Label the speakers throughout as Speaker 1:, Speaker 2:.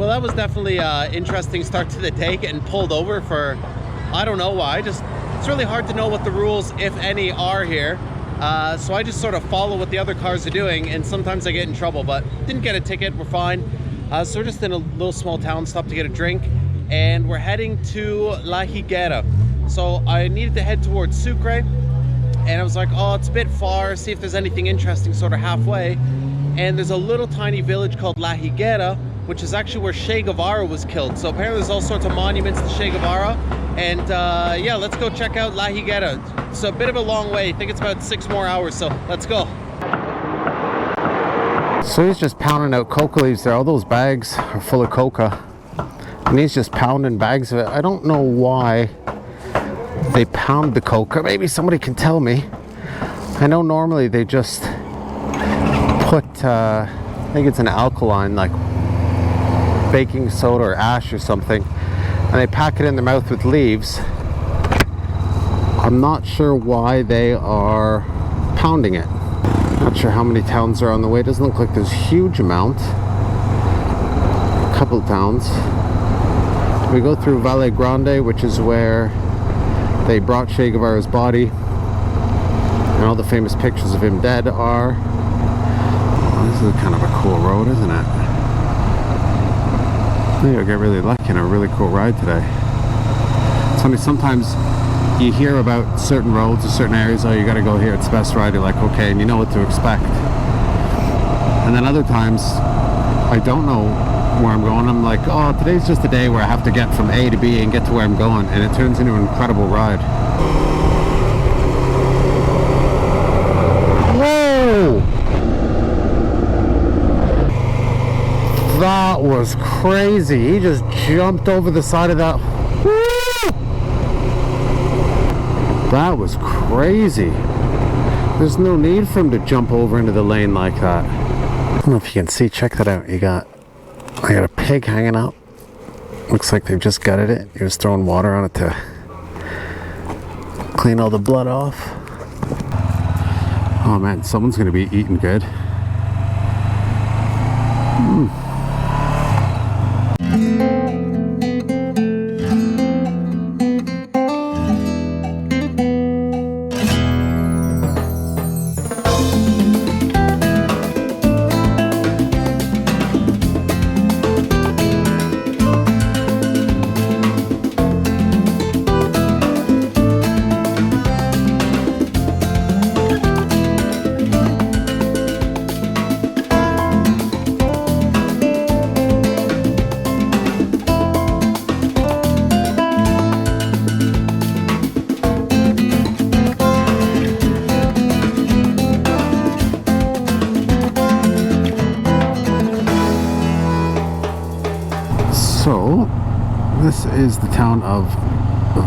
Speaker 1: well, that was definitely an interesting start to the day, getting pulled over for, I don't know why. It's really hard to know what the rules, if any, are here. So I just sort of follow what the other cars are doing, and sometimes I get in trouble, but didn't get a ticket, we're fine. So we're just in a little small town, stopped to get a drink, and we're heading to La Higuera. So I needed to head towards Sucre, and I was like, oh, it's a bit far, see if there's anything interesting sort of halfway. And there's a little tiny village called La Higuera, which is actually where Che Guevara was killed. So apparently there's all sorts of monuments to Che Guevara. And yeah, let's go check out La Higuera. It's a bit of a long way. I think it's about 6 more hours, so let's go. So he's just pounding out coca leaves there. All those bags are full of coca. And he's just pounding bags of it. I don't know why they pound the coca. Maybe somebody can tell me. I know normally they just put, I think it's an alkaline, like baking soda or ash or something, and they pack it in their mouth with leaves. I'm not sure why they are pounding it. Not sure how many towns are on the way. It doesn't look like there's a huge amount. A couple towns. We go through Val Grande, which is where they brought Che Guevara's body, and all the famous pictures of him dead are. This is kind of a cool road, isn't it? I think I'll get really lucky and a really cool ride today. It's funny, sometimes you hear about certain roads or certain areas, oh, you gotta go here, it's the best ride, you're like, okay, and you know what to expect. And then other times, I don't know where I'm going. I'm like, oh, today's just a day where I have to get from A to B and get to where I'm going, and it turns into an incredible ride. Whoa! That was crazy. He just jumped over the side of that. Woo! That was crazy. There's no need for him to jump over into the lane like that. I don't know if you can see, check that out. I got a pig hanging up. Looks like they've just gutted it. He was throwing water on it to clean all the blood off. Oh man, someone's gonna be eating good. So, this is the town of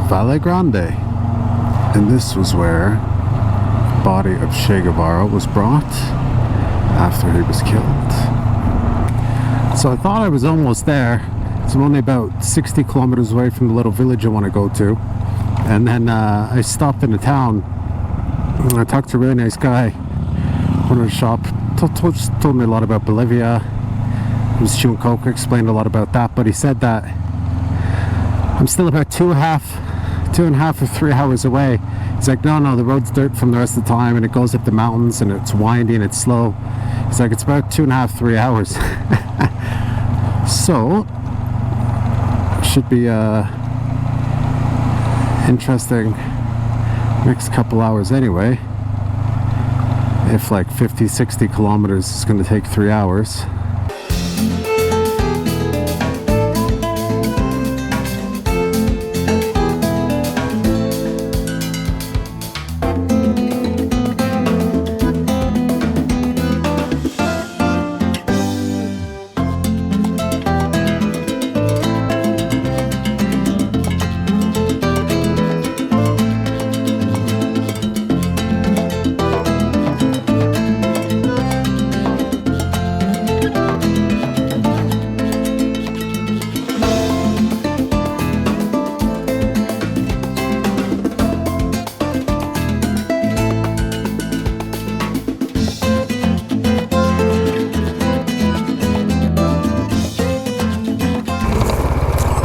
Speaker 1: Val Grande, and this was where the body of Che Guevara was brought after he was killed. So I thought I was almost there. So I'm only about 60 kilometers away from the little village I want to go to. And then I stopped in the town, and I talked to a really nice guy, owner of the shop, told me a lot about Bolivia. He was chewing coca, explained a lot about that, but he said that I'm still about 2.5 or 3 hours away. He's like, no, the road's dirt from the rest of the time, and it goes up the mountains, and it's windy and it's slow. He's like, it's about 2.5, 3 hours. So, should be interesting next couple hours anyway. If like 50, 60 kilometers is going to take 3 hours.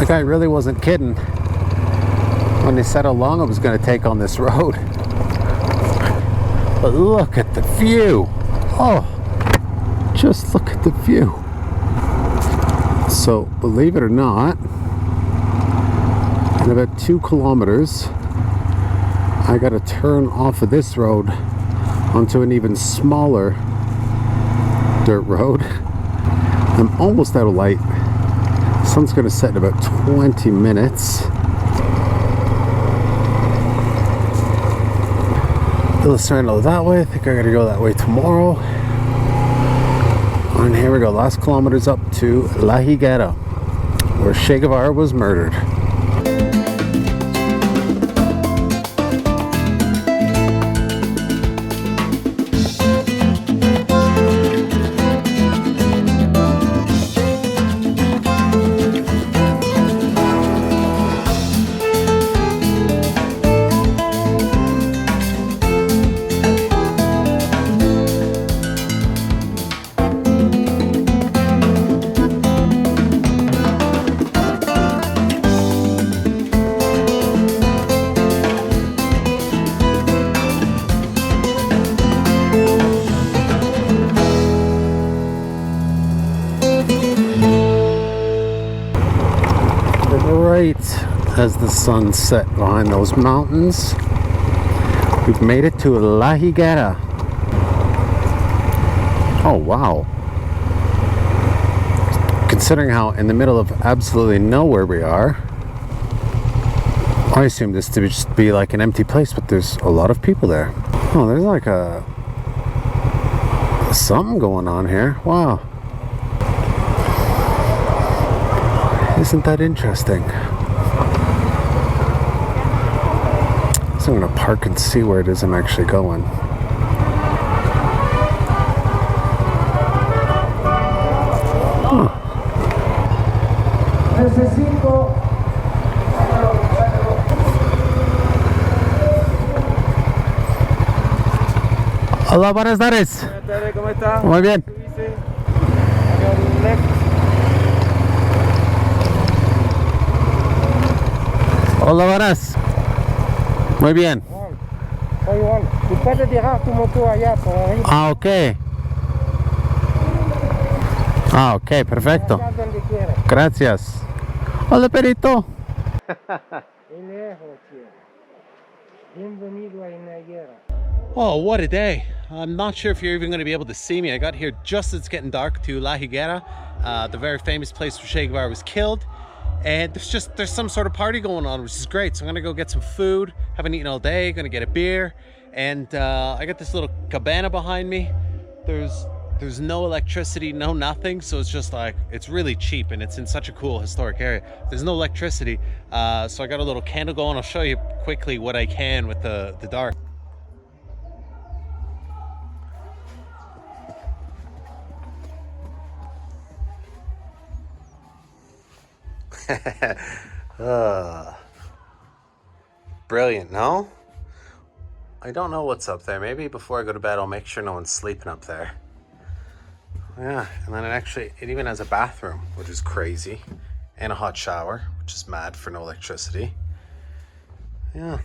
Speaker 1: The guy really wasn't kidding when they said how long it was going to take on this road. But look at the view. Oh, just look at the view. So, believe it or not, in about 2 kilometers, I got to turn off of this road onto an even smaller dirt road. I'm almost out of light. Sun's going to set in about 20 minutes. Illustrando that way. I think I got to go that way tomorrow. And here we go. Last kilometers up to La Higuera, where Che Guevara was murdered. As the sun set behind those mountains, we've made it to La Higuera. Oh wow. Considering how in the middle of absolutely nowhere we are, I assumed this to just be like an empty place, but there's a lot of people there. Oh, there's like something going on here. Wow. Isn't that interesting? So I'm going to park and see where it is I'm actually going. Huh. Hola, buenas tardes.
Speaker 2: Buenas tardes, ¿cómo está?
Speaker 1: Muy bien. Hola, buenas. Muy bien.
Speaker 2: Tú puedes dejar tu moto allá por arriba.
Speaker 1: Ah, ok. Ah, ok, perfecto.
Speaker 2: Donde quieras.
Speaker 1: Gracias. Hola, perito.
Speaker 2: Bienvenido a Higuera.
Speaker 1: Oh, what a day. I'm not sure if you're even going to be able to see me. I got here just as it's getting dark to La Higuera, the very famous place where Che Guevara was killed. And there's some sort of party going on, which is great. So I'm gonna go get some food. Haven't eaten all day. Gonna get a beer, and I got this little cabana behind me. There's no electricity, no nothing. So it's just like, it's really cheap, and it's in such a cool historic area. There's no electricity, so I got a little candle going. I'll show you quickly what I can with the dark. Brilliant, no? I don't know what's up there. Maybe before I go to bed, I'll make sure no one's sleeping up there. Yeah, and then it even has a bathroom, which is crazy, and a hot shower, which is mad for no electricity. Yeah.